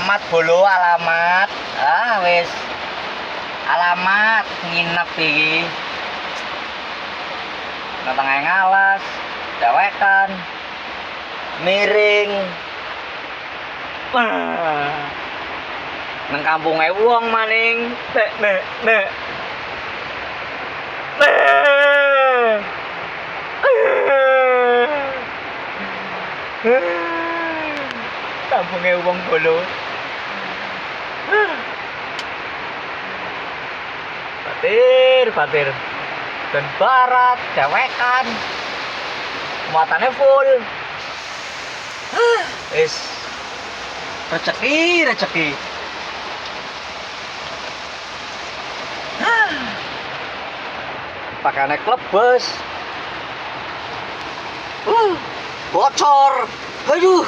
Keramat bolo alamat. Wis. Alamat nginep iki. Nang tengah ngalas, dewekan. Miring. Nang kampunge wong maning. Nek. Kampunge wong bolo. Batir. Dan barat, dewekan. Muatannya full. Wis. Rezeki. Pakane klebes. Bocor. Aduh.